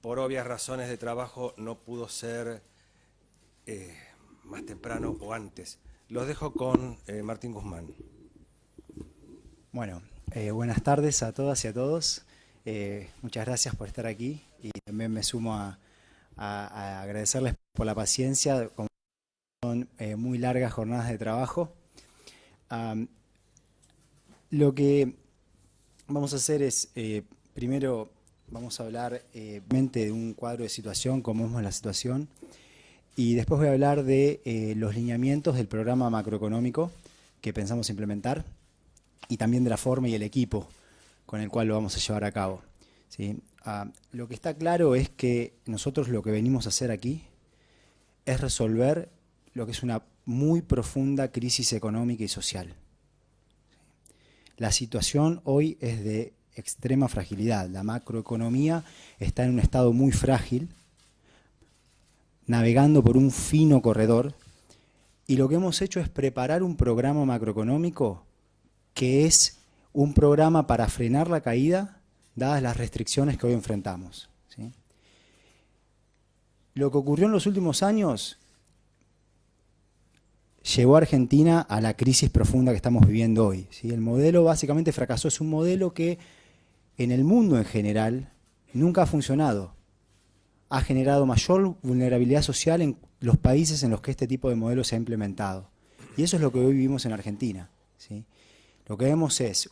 por obvias razones de trabajo no pudo ser más temprano o antes. Los dejo con Martín Guzmán. Bueno, buenas tardes a todas y a todos. Muchas gracias por estar aquí y también me sumo a agradecerles por la paciencia. Como son muy largas jornadas de trabajo. Lo que vamos a hacer es, primero vamos a hablar brevemente de un cuadro de situación, cómo vemos la situación, y después voy a hablar de los lineamientos del programa macroeconómico que pensamos implementar y también de la forma y el equipo con el cual lo vamos a llevar a cabo, ¿sí? Lo que está claro es que nosotros lo que venimos a hacer aquí es resolver lo que es una muy profunda crisis económica y social. La situación hoy es de extrema fragilidad. La macroeconomía está en un estado muy frágil, navegando por un fino corredor, y lo que hemos hecho es preparar un programa macroeconómico que es un programa para frenar la caída, dadas las restricciones que hoy enfrentamos, ¿sí? Lo que ocurrió en los últimos años llevó a Argentina a la crisis profunda que estamos viviendo hoy, ¿sí? El modelo básicamente fracasó. Es un modelo que en el mundo en general nunca ha funcionado. Ha generado mayor vulnerabilidad social en los países en los que este tipo de modelo se ha implementado. Y eso es lo que hoy vivimos en Argentina, ¿sí? Lo que vemos es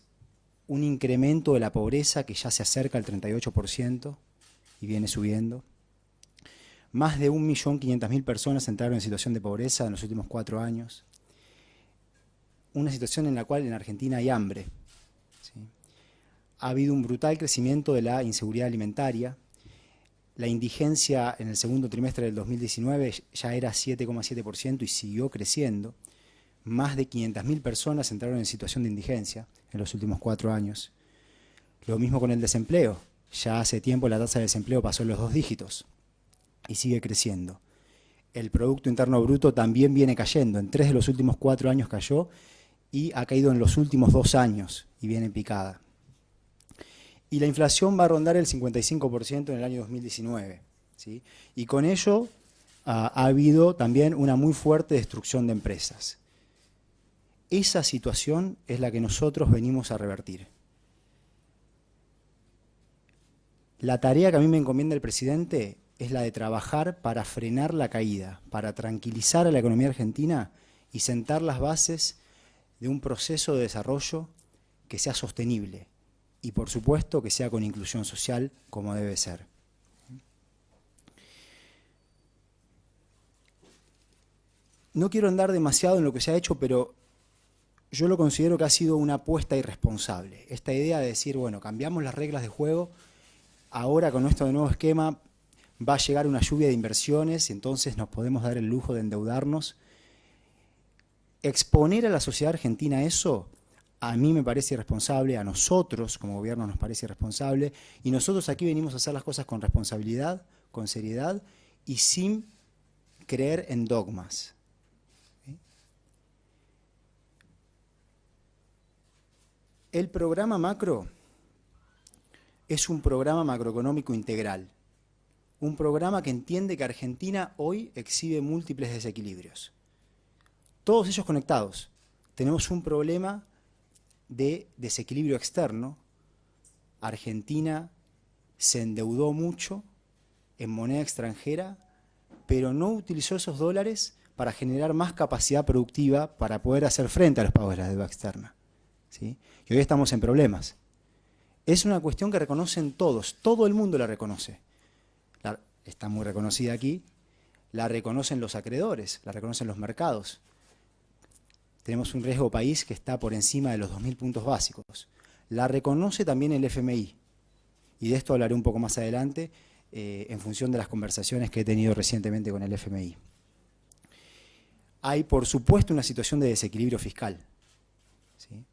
un incremento de la pobreza que ya se acerca al 38% y viene subiendo. Más de 1.500.000 personas entraron en situación de pobreza en los últimos 4 años. Una situación en la cual en Argentina hay hambre, ¿sí? Ha habido un brutal crecimiento de la inseguridad alimentaria. La indigencia en el segundo trimestre del 2019 ya era 7,7% y siguió creciendo. Más de 500.000 personas entraron en situación de indigencia en los últimos 4 años. Lo mismo con el desempleo. Ya hace tiempo la tasa de desempleo pasó los 2 dígitos y sigue creciendo. El Producto Interno Bruto también viene cayendo. En 3 de los últimos 4 años cayó y ha caído en los últimos 2 años y viene picada. Y la inflación va a rondar el 55% en el año 2019, ¿sí? Y con ello ha habido también una muy fuerte destrucción de empresas. Esa situación es la que nosotros venimos a revertir. La tarea que a mí me encomienda el presidente es la de trabajar para frenar la caída, para tranquilizar a la economía argentina y sentar las bases de un proceso de desarrollo que sea sostenible y, por supuesto, que sea con inclusión social como debe ser. No quiero andar demasiado en lo que se ha hecho, pero yo lo considero que ha sido una apuesta irresponsable. Esta idea de decir, bueno, cambiamos las reglas de juego, ahora con nuestro nuevo esquema va a llegar una lluvia de inversiones y entonces nos podemos dar el lujo de endeudarnos. Exponer a la sociedad argentina eso, a mí me parece irresponsable, a nosotros como gobierno nos parece irresponsable, y nosotros aquí venimos a hacer las cosas con responsabilidad, con seriedad y sin creer en dogmas. El programa macro es un programa macroeconómico integral, un programa que entiende que Argentina hoy exhibe múltiples desequilibrios, todos ellos conectados. Tenemos un problema de desequilibrio externo. Argentina se endeudó mucho en moneda extranjera, pero no utilizó esos dólares para generar más capacidad productiva para poder hacer frente a los pagos de la deuda externa, ¿sí? Y hoy estamos en problemas. Es una cuestión que reconocen todos, todo el mundo la reconoce. Está muy reconocida aquí, la reconocen los acreedores, la reconocen los mercados. Tenemos un riesgo país que está por encima de los 2.000 puntos básicos. La reconoce también el FMI. Y de esto hablaré un poco más adelante en función de las conversaciones que he tenido recientemente con el FMI. Hay, por supuesto, una situación de desequilibrio fiscal, ¿sí?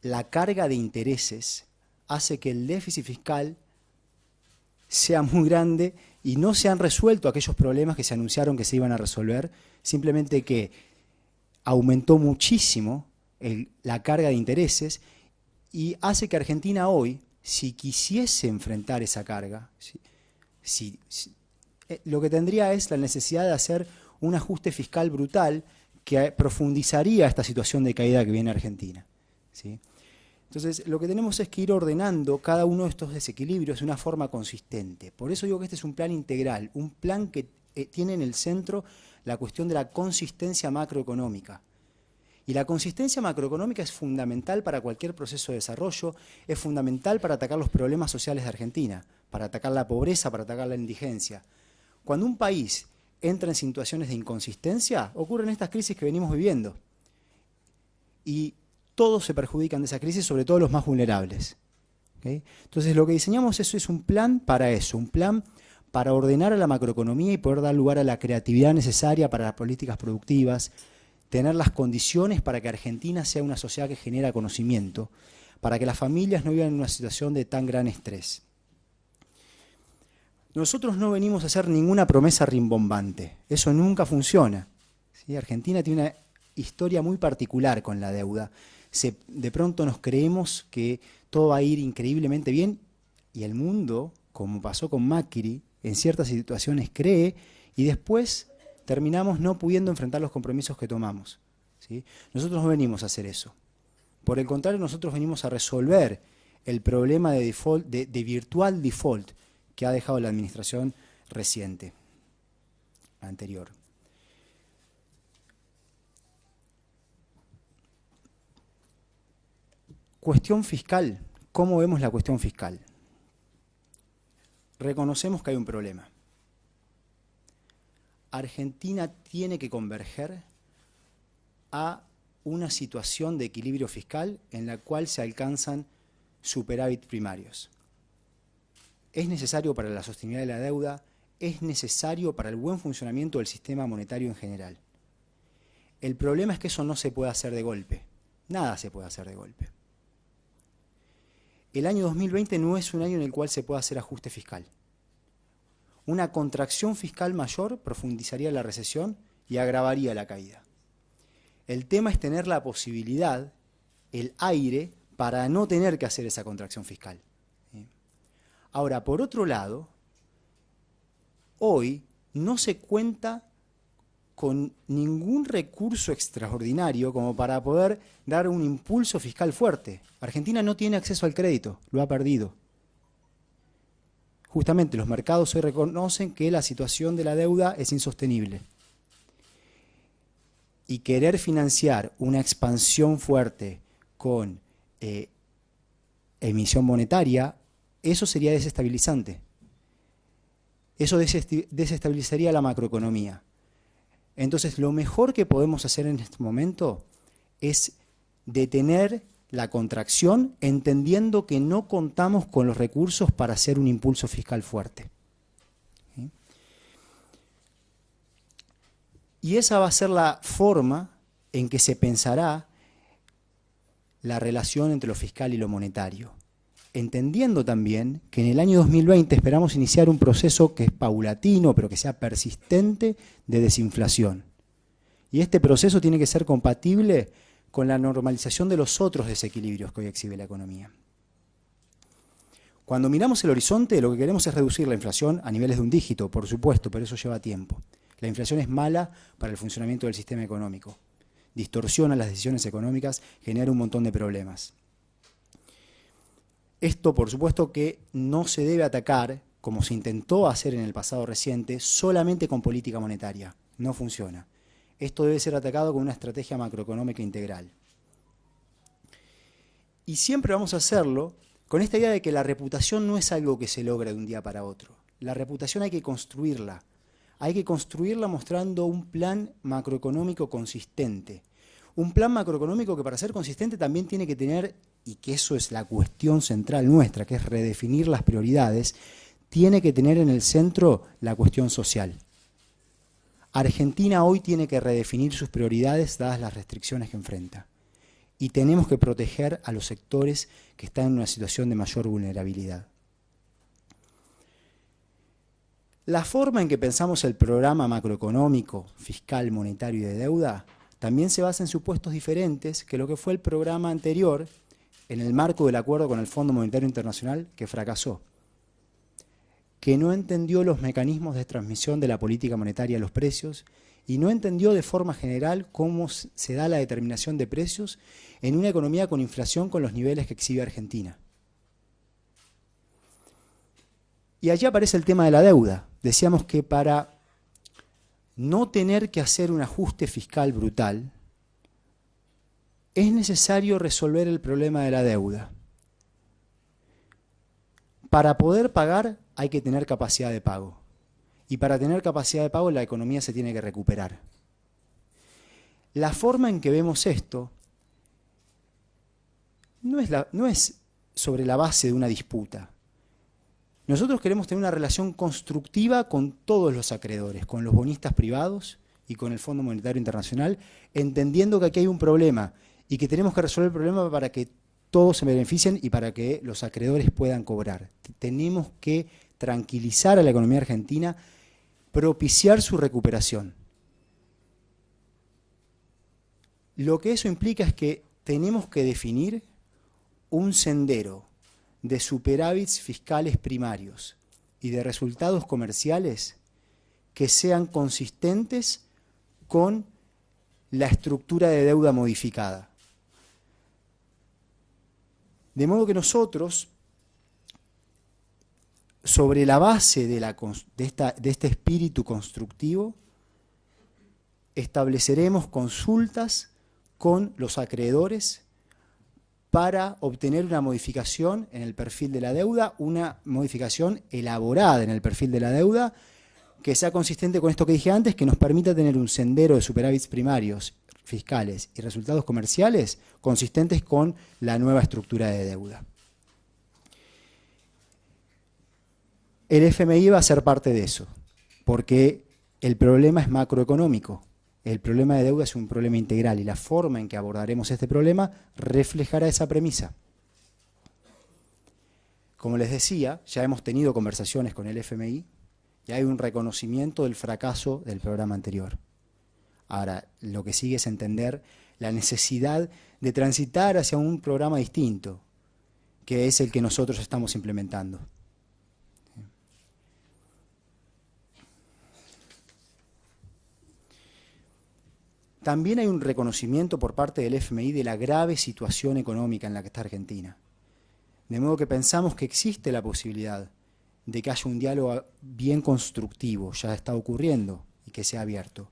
La carga de intereses hace que el déficit fiscal sea muy grande y no se han resuelto aquellos problemas que se anunciaron que se iban a resolver, simplemente que aumentó muchísimo la carga de intereses y hace que Argentina hoy si quisiese enfrentar esa carga, lo que tendría es la necesidad de hacer un ajuste fiscal brutal que profundizaría esta situación de caída que viene Argentina, ¿sí? Entonces, lo que tenemos es que ir ordenando cada uno de estos desequilibrios de una forma consistente. Por eso digo que este es un plan integral, un plan que tiene en el centro la cuestión de la consistencia macroeconómica. Y la consistencia macroeconómica es fundamental para cualquier proceso de desarrollo, es fundamental para atacar los problemas sociales de Argentina, para atacar la pobreza, para atacar la indigencia. Cuando un país entra en situaciones de inconsistencia, ocurren estas crisis que venimos viviendo. Y todos se perjudican de esa crisis, sobre todo los más vulnerables. ¿Okay? Entonces, lo que diseñamos es un plan para eso, un plan para ordenar a la macroeconomía y poder dar lugar a la creatividad necesaria para las políticas productivas, tener las condiciones para que Argentina sea una sociedad que genera conocimiento, para que las familias no vivan en una situación de tan gran estrés. Nosotros no venimos a hacer ninguna promesa rimbombante, eso nunca funciona, ¿sí? Argentina tiene una historia muy particular con la deuda. De pronto nos creemos que todo va a ir increíblemente bien y el mundo, como pasó con Macri, en ciertas situaciones cree y después terminamos no pudiendo enfrentar los compromisos que tomamos, ¿sí? Nosotros no venimos a hacer eso. Por el contrario, nosotros venimos a resolver el problema de default, de virtual default que ha dejado la administración reciente, anterior. Cuestión fiscal. ¿Cómo vemos la cuestión fiscal? Reconocemos que hay un problema. Argentina tiene que converger a una situación de equilibrio fiscal en la cual se alcanzan superávit primarios. Es necesario para la sostenibilidad de la deuda, es necesario para el buen funcionamiento del sistema monetario en general. El problema es que eso no se puede hacer de golpe. Nada se puede hacer de golpe. El año 2020 no es un año en el cual se pueda hacer ajuste fiscal. Una contracción fiscal mayor profundizaría la recesión y agravaría la caída. El tema es tener la posibilidad, el aire, para no tener que hacer esa contracción fiscal. Ahora, por otro lado, hoy no se cuenta con ningún recurso extraordinario como para poder dar un impulso fiscal fuerte. Argentina no tiene acceso al crédito, lo ha perdido. Justamente los mercados hoy reconocen que la situación de la deuda es insostenible. Y querer financiar una expansión fuerte con emisión monetaria, eso sería desestabilizante. Eso desestabilizaría la macroeconomía. Entonces, lo mejor que podemos hacer en este momento es detener la contracción, entendiendo que no contamos con los recursos para hacer un impulso fiscal fuerte. ¿Sí? Y esa va a ser la forma en que se pensará la relación entre lo fiscal y lo monetario. Entendiendo también que en el año 2020 esperamos iniciar un proceso que es paulatino, pero que sea persistente, de desinflación. Y este proceso tiene que ser compatible con la normalización de los otros desequilibrios que hoy exhibe la economía. Cuando miramos el horizonte, lo que queremos es reducir la inflación a niveles de un dígito, por supuesto, pero eso lleva tiempo. La inflación es mala para el funcionamiento del sistema económico. Distorsiona las decisiones económicas, genera un montón de problemas. Esto, por supuesto, que no se debe atacar, como se intentó hacer en el pasado reciente, solamente con política monetaria. No funciona. Esto debe ser atacado con una estrategia macroeconómica integral. Y siempre vamos a hacerlo con esta idea de que la reputación no es algo que se logra de un día para otro. La reputación hay que construirla. Hay que construirla mostrando un plan macroeconómico consistente. Un plan macroeconómico que para ser consistente también tiene que tener, y que eso es la cuestión central nuestra, que es redefinir las prioridades, tiene que tener en el centro la cuestión social. Argentina hoy tiene que redefinir sus prioridades dadas las restricciones que enfrenta. Y tenemos que proteger a los sectores que están en una situación de mayor vulnerabilidad. La forma en que pensamos el programa macroeconómico, fiscal, monetario y de deuda también se basa en supuestos diferentes que lo que fue el programa anterior, en el marco del acuerdo con el Fondo Monetario Internacional que fracasó, que no entendió los mecanismos de transmisión de la política monetaria a los precios y no entendió de forma general cómo se da la determinación de precios en una economía con inflación con los niveles que exhibe Argentina. Y allí aparece el tema de la deuda. Decíamos que para no tener que hacer un ajuste fiscal brutal, es necesario resolver el problema de la deuda. Para poder pagar hay que tener capacidad de pago. Y para tener capacidad de pago la economía se tiene que recuperar. La forma en que vemos esto no es sobre la base de una disputa. Nosotros queremos tener una relación constructiva con todos los acreedores, con los bonistas privados y con el Fondo Monetario Internacional, entendiendo que aquí hay un problema y que tenemos que resolver el problema para que todos se beneficien y para que los acreedores puedan cobrar. Tenemos que tranquilizar a la economía argentina, propiciar su recuperación. Lo que eso implica es que tenemos que definir un sendero de superávits fiscales primarios y de resultados comerciales que sean consistentes con la estructura de deuda modificada. De modo que nosotros, sobre la base de este espíritu constructivo, estableceremos consultas con los acreedores para obtener una modificación en el perfil de la deuda, una modificación elaborada en el perfil de la deuda, que sea consistente con esto que dije antes, que nos permita tener un sendero de superávits primarios fiscales y resultados comerciales consistentes con la nueva estructura de deuda. El FMI va a ser parte de eso, porque el problema es macroeconómico. El problema de deuda es un problema integral y la forma en que abordaremos este problema reflejará esa premisa. Como les decía, ya hemos tenido conversaciones con el FMI y hay un reconocimiento del fracaso del programa anterior. Ahora, lo que sigue es entender la necesidad de transitar hacia un programa distinto, que es el que nosotros estamos implementando. También hay un reconocimiento por parte del FMI de la grave situación económica en la que está Argentina. De modo que pensamos que existe la posibilidad de que haya un diálogo bien constructivo, ya está ocurriendo, y que sea abierto.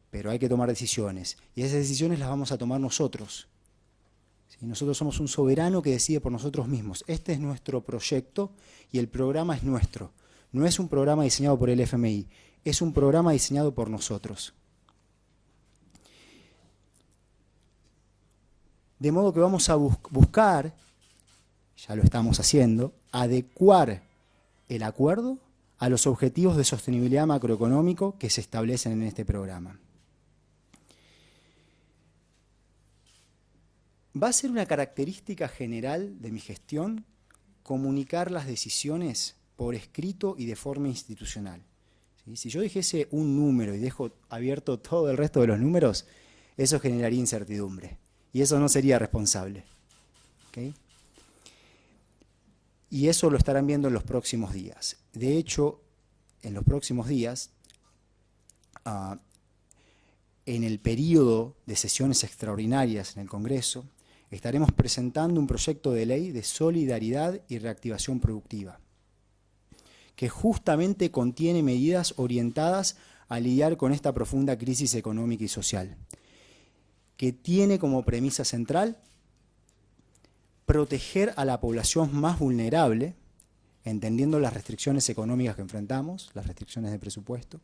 Pero hay que tomar decisiones, y esas decisiones las vamos a tomar nosotros. ¿Sí? Nosotros somos un soberano que decide por nosotros mismos. Este es nuestro proyecto y el programa es nuestro. No es un programa diseñado por el FMI, es un programa diseñado por nosotros. De modo que vamos a buscar, ya lo estamos haciendo, adecuar el acuerdo a los objetivos de sostenibilidad macroeconómico que se establecen en este programa. Va a ser una característica general de mi gestión comunicar las decisiones por escrito y de forma institucional. ¿Sí? Si yo dijese un número y dejo abierto todo el resto de los números, eso generaría incertidumbre. Y eso no sería responsable. ¿Okay? Y eso lo estarán viendo en los próximos días. De hecho, en los próximos días, en el periodo de sesiones extraordinarias en el Congreso, estaremos presentando un proyecto de ley de solidaridad y reactivación productiva, que justamente contiene medidas orientadas a lidiar con esta profunda crisis económica y social, que tiene como premisa central proteger a la población más vulnerable, entendiendo las restricciones económicas que enfrentamos, las restricciones de presupuesto,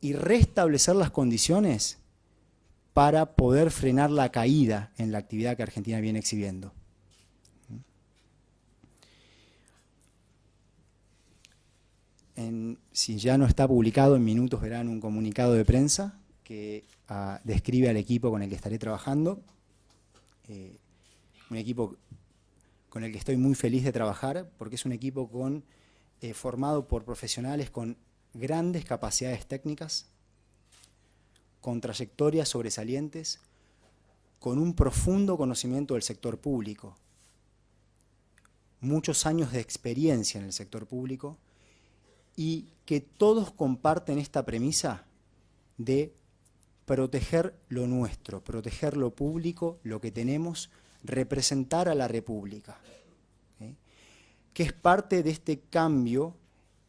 y restablecer las condiciones para poder frenar la caída en la actividad que Argentina viene exhibiendo. Si ya no está publicado, en minutos verán un comunicado de prensa que describe al equipo con el que estaré trabajando, un equipo con el que estoy muy feliz de trabajar, porque es un equipo formado por profesionales con grandes capacidades técnicas, con trayectorias sobresalientes, con un profundo conocimiento del sector público, muchos años de experiencia en el sector público, y que todos comparten esta premisa de proteger lo nuestro, proteger lo público, lo que tenemos, representar a la República, ¿sí? Que es parte de este cambio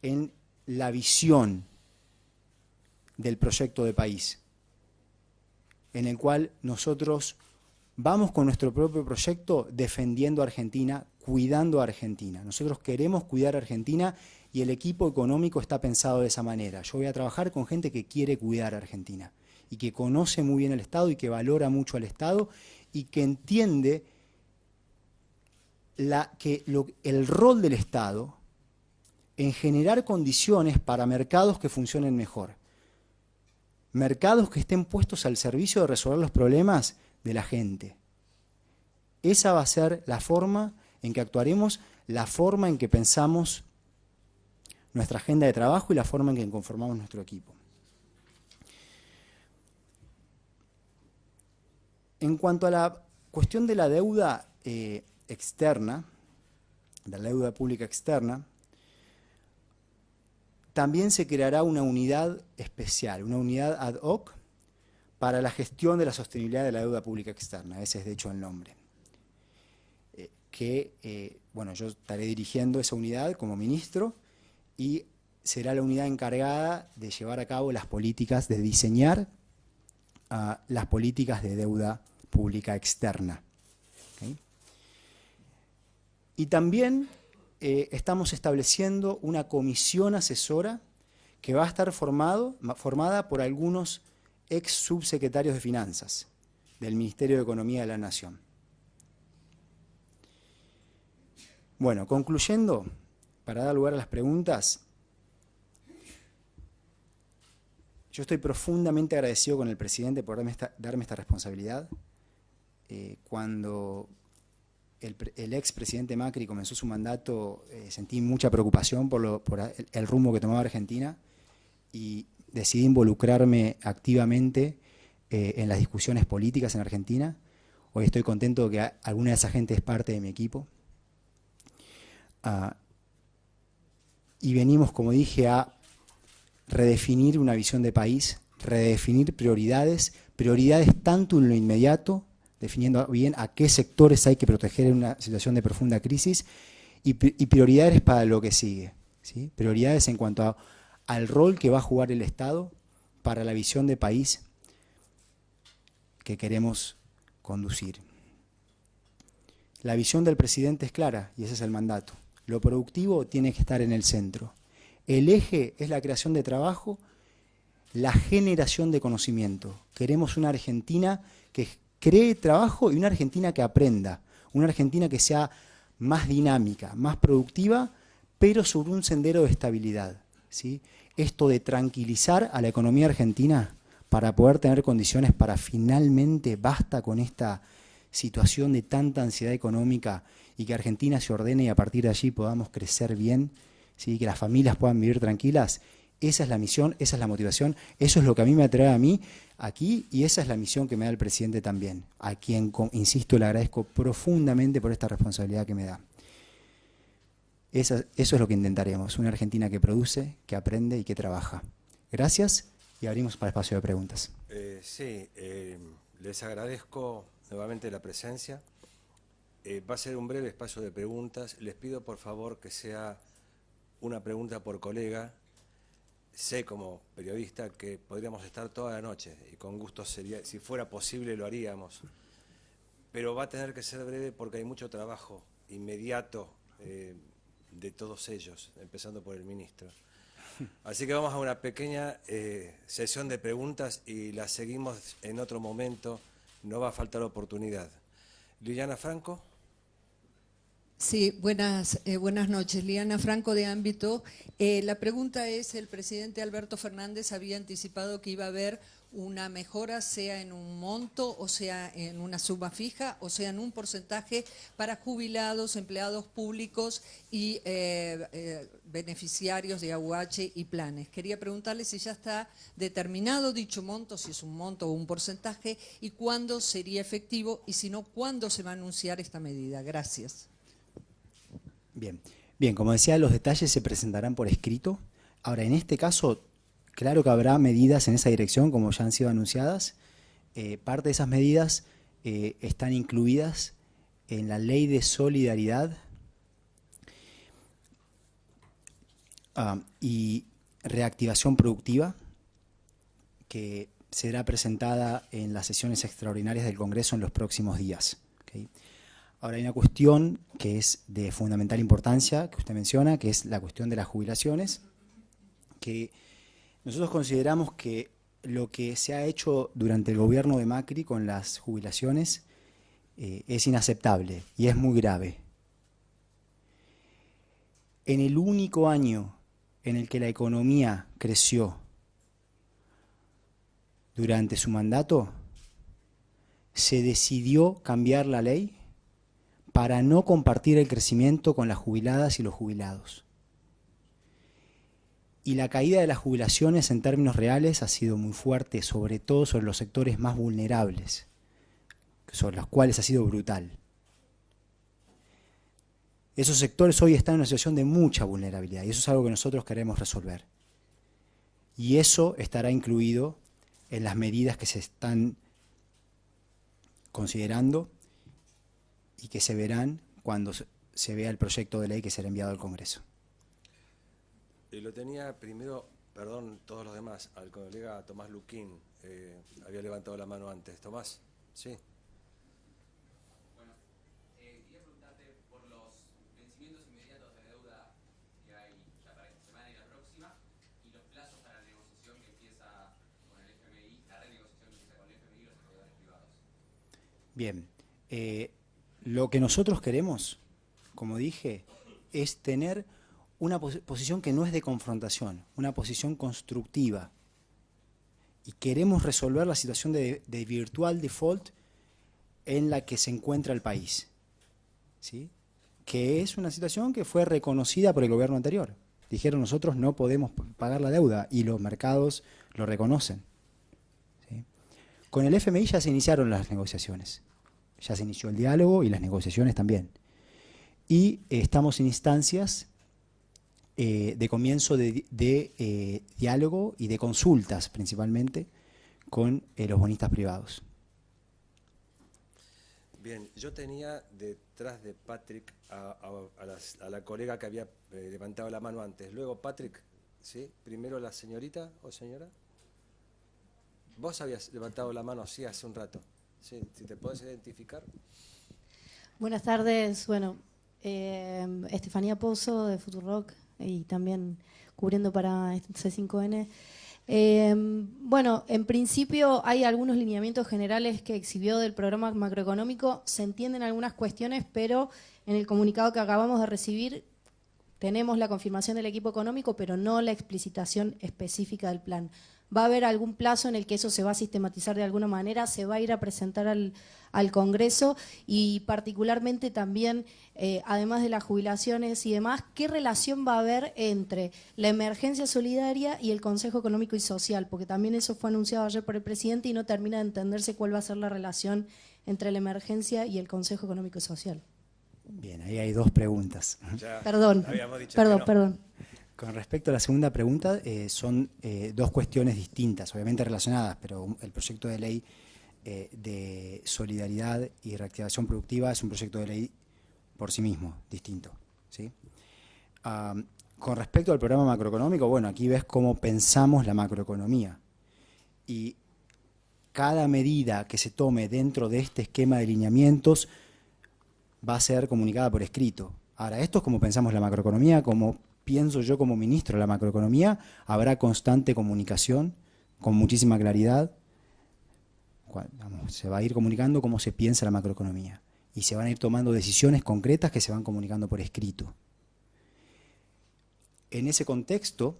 en la visión del proyecto de país, en el cual nosotros vamos con nuestro propio proyecto defendiendo a Argentina, cuidando a Argentina. Nosotros queremos cuidar a Argentina y el equipo económico está pensado de esa manera. Yo voy a trabajar con gente que quiere cuidar a Argentina y que conoce muy bien el Estado y que valora mucho al Estado y que entiende el rol del Estado en generar condiciones para mercados que funcionen mejor. Mercados que estén puestos al servicio de resolver los problemas de la gente. Esa va a ser la forma en que actuaremos, la forma en que pensamos nuestra agenda de trabajo y la forma en que conformamos nuestro equipo. En cuanto a la cuestión de la deuda externa, de la deuda pública externa, también se creará una unidad especial, una unidad ad hoc para la gestión de la sostenibilidad de la deuda pública externa. Ese es de hecho el nombre. Bueno, yo estaré dirigiendo esa unidad como ministro y será la unidad encargada de llevar a cabo las políticas, de diseñar las políticas de deuda pública externa. ¿Okay? Y también estamos estableciendo una comisión asesora que va a estar formada por algunos ex subsecretarios de Finanzas del Ministerio de Economía de la Nación. Bueno, concluyendo, para dar lugar a las preguntas, yo estoy profundamente agradecido con el presidente por darme esta responsabilidad. Cuando el expresidente Macri comenzó su mandato, sentí mucha preocupación por el rumbo que tomaba Argentina y decidí involucrarme activamente en las discusiones políticas en Argentina. Hoy estoy contento de que alguna de esa gente es parte de mi equipo. Y venimos, como dije, a redefinir una visión de país, redefinir prioridades tanto en lo inmediato, definiendo bien a qué sectores hay que proteger en una situación de profunda crisis, y prioridades para lo que sigue, ¿sí? Prioridades en cuanto al rol que va a jugar el Estado para la visión de país que queremos conducir. La visión del presidente es clara y ese es el mandato. Lo productivo tiene que estar en el centro. El eje es la creación de trabajo, la generación de conocimiento. Queremos una Argentina que cree trabajo y una Argentina que aprenda, una Argentina que sea más dinámica, más productiva, pero sobre un sendero de estabilidad, ¿sí? Esto de tranquilizar a la economía argentina para poder tener condiciones para finalmente basta con esta situación de tanta ansiedad económica y que Argentina se ordene y a partir de allí podamos crecer bien, ¿sí? Que las familias puedan vivir tranquilas. Esa es la misión, esa es la motivación, eso es lo que a mí me atrae a mí aquí y esa es la misión que me da el presidente también, a quien, insisto, le agradezco profundamente por esta responsabilidad que me da. Eso es lo que intentaremos, una Argentina que produce, que aprende y que trabaja. Gracias y abrimos para el espacio de preguntas. Les agradezco nuevamente la presencia. Va a ser un breve espacio de preguntas. Les pido por favor que sea una pregunta por colega. Sé como periodista que podríamos estar toda la noche y con gusto sería, si fuera posible lo haríamos, pero va a tener que ser breve porque hay mucho trabajo inmediato de todos ellos, empezando por el ministro. Así que vamos a una pequeña sesión de preguntas y la seguimos en otro momento, no va a faltar oportunidad. Liliana Franco. Sí, buenas noches. Liliana Franco de Ámbito. La pregunta es, el presidente Alberto Fernández había anticipado que iba a haber una mejora, sea en un monto, o sea en una suma fija, o sea en un porcentaje para jubilados, empleados públicos y beneficiarios de AUH y planes. Quería preguntarle si ya está determinado dicho monto, si es un monto o un porcentaje, y cuándo sería efectivo, y si no, cuándo se va a anunciar esta medida. Gracias. Bien, bien, como decía, los detalles se presentarán por escrito. Ahora, en este caso, claro que habrá medidas en esa dirección, como ya han sido anunciadas. Parte de esas medidas están incluidas en la Ley de Solidaridad y Reactivación Productiva, que será presentada en las sesiones extraordinarias del Congreso en los próximos días. ¿Okay? Ahora, hay una cuestión que es de fundamental importancia, que usted menciona, que es la cuestión de las jubilaciones, que nosotros consideramos que lo que se ha hecho durante el gobierno de Macri con las jubilaciones es inaceptable y es muy grave. En el único año en el que la economía creció durante su mandato, se decidió cambiar la ley para no compartir el crecimiento con las jubiladas y los jubilados. Y la caída de las jubilaciones en términos reales ha sido muy fuerte, sobre todo sobre los sectores más vulnerables, sobre los cuales ha sido brutal. Esos sectores hoy están en una situación de mucha vulnerabilidad y eso es algo que nosotros queremos resolver. Y eso estará incluido en las medidas que se están considerando y que se verán cuando se vea el proyecto de ley que será enviado al Congreso. Lo tenía primero, perdón, todos los demás, al colega Tomás Luquín, había levantado la mano antes. Tomás, sí. Bueno, quería preguntarte por los vencimientos inmediatos de deuda que hay ya para esta semana y la próxima, y los plazos para la negociación que empieza con el FMI, la renegociación que empieza con el FMI y los acreedores privados. Bien, lo que nosotros queremos, como dije, es tener una posición que no es de confrontación, una posición constructiva. Y queremos resolver la situación de virtual default en la que se encuentra el país, ¿sí? Que es una situación que fue reconocida por el gobierno anterior. Dijeron, nosotros no podemos pagar la deuda, y los mercados lo reconocen, ¿sí? Con el FMI ya se iniciaron las negociaciones, ya se inició el diálogo y las negociaciones también. Y estamos en instancias de comienzo de diálogo y de consultas, principalmente, con los bonistas privados. Bien, yo tenía detrás de Patrick a la colega que había levantado la mano antes. Luego Patrick, ¿sí? Primero la señorita o señora. Vos habías levantado la mano así hace un rato. ¿Sí? Si te podés identificar. Buenas tardes, bueno, Estefanía Pozo de Futurock y también cubriendo para C5N. Bueno, en principio hay algunos lineamientos generales que exhibió del programa macroeconómico, se entienden algunas cuestiones, pero en el comunicado que acabamos de recibir tenemos la confirmación del equipo económico, pero no la explicitación específica del plan. ¿Va a haber algún plazo en el que eso se va a sistematizar de alguna manera? ¿Se va a ir a presentar al Congreso? Y particularmente también, además de las jubilaciones y demás, ¿qué relación va a haber entre la emergencia solidaria y el Consejo Económico y Social? Porque también eso fue anunciado ayer por el presidente y no termina de entenderse cuál va a ser la relación entre la emergencia y el Consejo Económico y Social. Bien, ahí hay dos preguntas. Perdón. Con respecto a la segunda pregunta, son dos cuestiones distintas, obviamente relacionadas, pero el proyecto de ley de solidaridad y reactivación productiva es un proyecto de ley por sí mismo, distinto, ¿sí? Con respecto al programa macroeconómico, bueno, aquí ves cómo pensamos la macroeconomía. Y cada medida que se tome dentro de este esquema de lineamientos va a ser comunicada por escrito. Ahora, esto es como pensamos la macroeconomía, como pienso yo como ministro de la macroeconomía, habrá constante comunicación, con muchísima claridad. Se va a ir comunicando cómo se piensa la macroeconomía y se van a ir tomando decisiones concretas que se van comunicando por escrito. En ese contexto,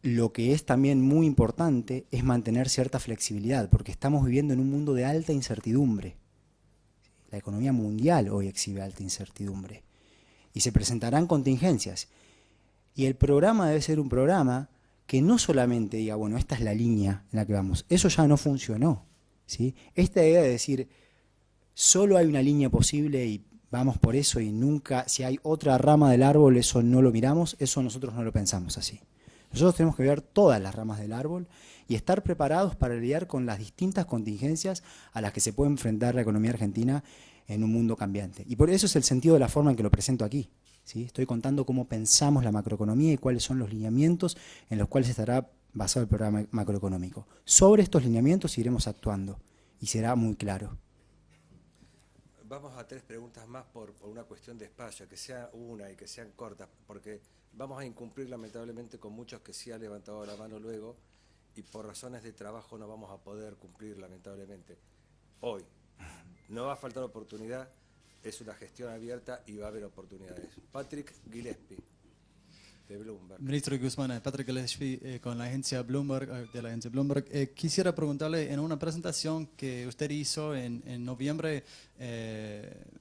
lo que es también muy importante es mantener cierta flexibilidad, porque estamos viviendo en un mundo de alta incertidumbre. La economía mundial hoy exhibe alta incertidumbre y se presentarán contingencias. Y el programa debe ser un programa que no solamente diga, bueno, esta es la línea en la que vamos. Eso ya no funcionó, ¿sí? Esta idea de decir, solo hay una línea posible y vamos por eso y nunca, si hay otra rama del árbol, eso no lo miramos, eso nosotros no lo pensamos así. Nosotros tenemos que ver todas las ramas del árbol y estar preparados para lidiar con las distintas contingencias a las que se puede enfrentar la economía argentina en un mundo cambiante. Y por eso es el sentido de la forma en que lo presento aquí, ¿sí? Estoy contando cómo pensamos la macroeconomía y cuáles son los lineamientos en los cuales estará basado el programa macroeconómico. Sobre estos lineamientos iremos actuando y será muy claro. Vamos a 3 preguntas más por una cuestión de espacio, que sea una y que sean cortas, porque vamos a incumplir lamentablemente con muchos que sí han levantado la mano luego y por razones de trabajo no vamos a poder cumplir lamentablemente. Hoy no va a faltar oportunidad, es una gestión abierta y va a haber oportunidades. Patrick Gillespie, de Bloomberg. Ministro Guzmán, Patrick Gillespie con la agencia Bloomberg, de la agencia Bloomberg. Quisiera preguntarle, en una presentación que usted hizo en noviembre,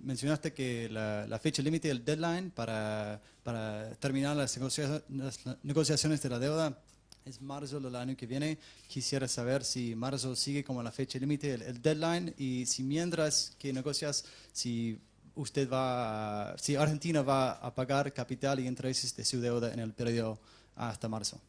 mencionaste que la fecha límite, el deadline para terminar las negociaciones de la deuda es marzo del año que viene. Quisiera saber si marzo sigue como la fecha límite, el deadline, y si mientras que negocias, si Argentina va a pagar capital y intereses de su deuda en el periodo hasta marzo.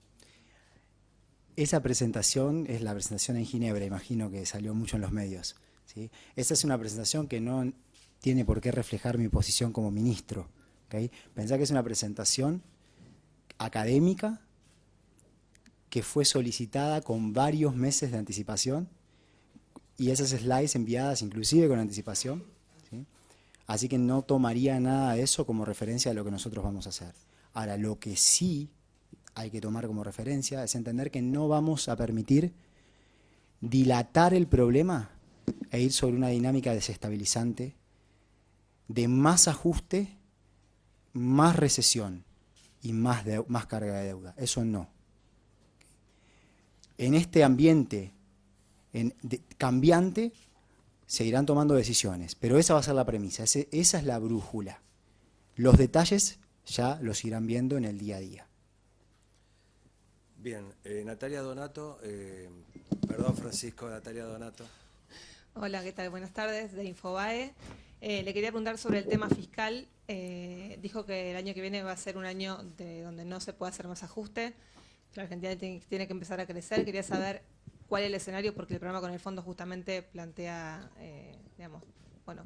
Esa presentación es la presentación en Ginebra, imagino que salió mucho en los medios, ¿sí? Esa es una presentación que no tiene por qué reflejar mi posición como ministro, ¿okay? Pensá que es una presentación académica que fue solicitada con varios meses de anticipación y esas slides enviadas inclusive con anticipación, ¿sí? Así que no tomaría nada de eso como referencia de lo que nosotros vamos a hacer. Ahora, lo que sí hay que tomar como referencia es entender que no vamos a permitir dilatar el problema e ir sobre una dinámica desestabilizante de más ajuste, más recesión y más carga de deuda. Eso no. En este ambiente cambiante se irán tomando decisiones, pero esa va a ser la premisa, esa es la brújula. Los detalles ya los irán viendo en el día a día. Bien, Natalia Donato, perdón Francisco, Natalia Donato. Hola, ¿qué tal? Buenas tardes, de Infobae. Le quería preguntar sobre el tema fiscal. Dijo que el año que viene va a ser un año donde no se puede hacer más ajuste. La Argentina tiene que empezar a crecer. Quería saber cuál es el escenario, porque el programa con el fondo justamente plantea,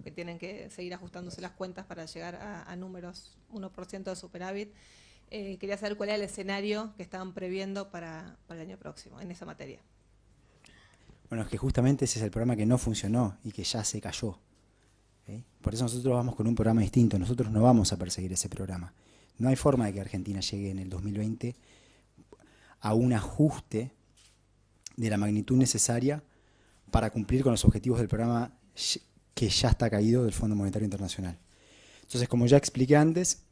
que tienen que seguir ajustándose las cuentas para llegar a números 1% de superávit. Quería saber cuál es el escenario que estaban previendo para el año próximo en esa materia. Bueno, es que justamente ese es el programa que no funcionó y que ya se cayó, ¿okay? Por eso nosotros vamos con un programa distinto. Nosotros no vamos a perseguir ese programa. No hay forma de que Argentina llegue en el 2020 a un ajuste de la magnitud necesaria para cumplir con los objetivos del programa que ya está caído del Fondo Monetario Internacional. Entonces, como ya expliqué antes,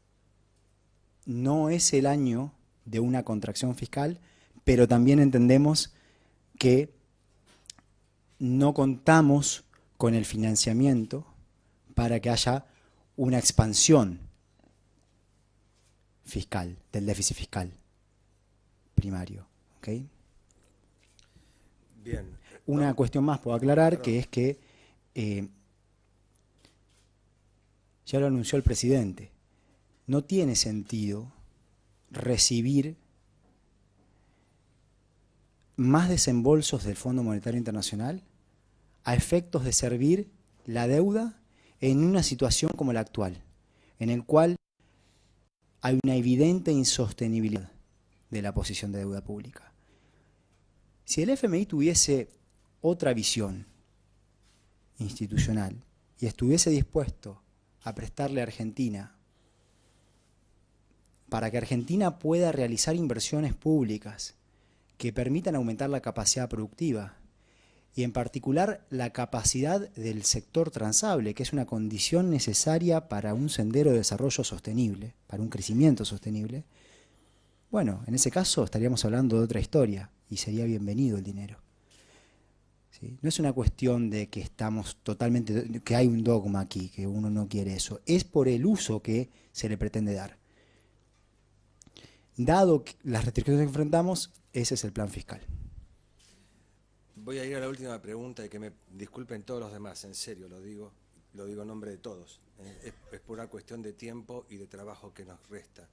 no es el año de una contracción fiscal, pero también entendemos que no contamos con el financiamiento para que haya una expansión fiscal, del déficit fiscal primario, ¿ok? Bien. Una cuestión más puedo aclarar, que es que ya lo anunció el presidente. No tiene sentido recibir más desembolsos del Fondo Monetario Internacional a efectos de servir la deuda en una situación como la actual, en el cual hay una evidente insostenibilidad de la posición de deuda pública. Si el FMI tuviese otra visión institucional y estuviese dispuesto a prestarle a Argentina para que Argentina pueda realizar inversiones públicas que permitan aumentar la capacidad productiva y en particular la capacidad del sector transable, que es una condición necesaria para un sendero de desarrollo sostenible, para un crecimiento sostenible, Bueno, en ese caso estaríamos hablando de otra historia y sería bienvenido el dinero. ¿Sí? No es una cuestión de que estamos totalmente, que hay un dogma aquí, que uno no quiere eso. Es por el uso que se le pretende dar. Dado las restricciones que enfrentamos, ese es el plan fiscal. Voy a ir a la última pregunta y que me disculpen todos los demás, en serio lo digo en nombre de todos. Es por una cuestión de tiempo y de trabajo que nos resta.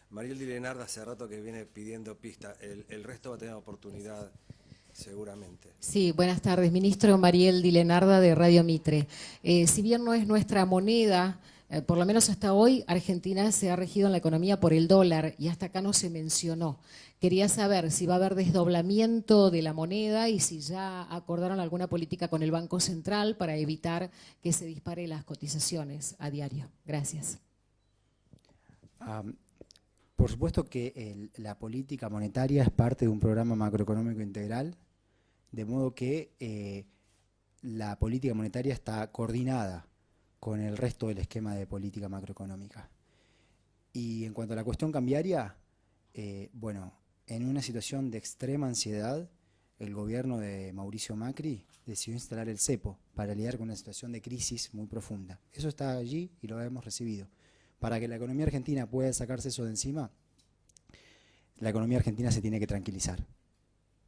Mariel Di Lenarda hace rato que viene pidiendo pista, el resto va a tener oportunidad seguramente. Sí, buenas tardes, ministro. Mariel Di Lenarda de Radio Mitre. Si bien no es nuestra moneda, por lo menos hasta hoy, Argentina se ha regido en la economía por el dólar y hasta acá no se mencionó. Quería saber si va a haber desdoblamiento de la moneda y si ya acordaron alguna política con el Banco Central para evitar que se disparen las cotizaciones a diario. Gracias. Por supuesto que la política monetaria es parte de un programa macroeconómico integral, de modo que la política monetaria está coordinada con el resto del esquema de política macroeconómica. Y en cuanto a la cuestión cambiaria, bueno, en una situación de extrema ansiedad, el gobierno de Mauricio Macri decidió instalar el cepo para lidiar con una situación de crisis muy profunda. Eso está allí y lo hemos recibido. Para que la economía argentina pueda sacarse eso de encima, la economía argentina se tiene que tranquilizar,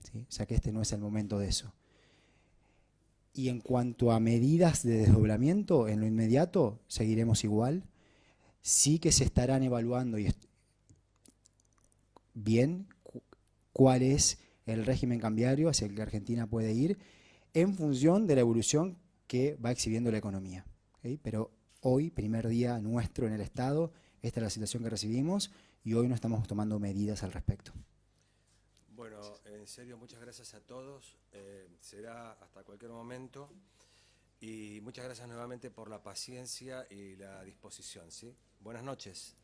¿sí? O sea que este no es el momento de eso. Y en cuanto a medidas de desdoblamiento, en lo inmediato seguiremos igual. Sí que se estarán evaluando bien cuál es el régimen cambiario hacia el que Argentina puede ir en función de la evolución que va exhibiendo la economía, ¿okay? Pero hoy, primer día nuestro en el Estado, esta es la situación que recibimos y hoy no estamos tomando medidas al respecto. Bueno, en serio, muchas gracias a todos. Será hasta cualquier momento. Y muchas gracias nuevamente por la paciencia y la disposición, ¿sí? Buenas noches.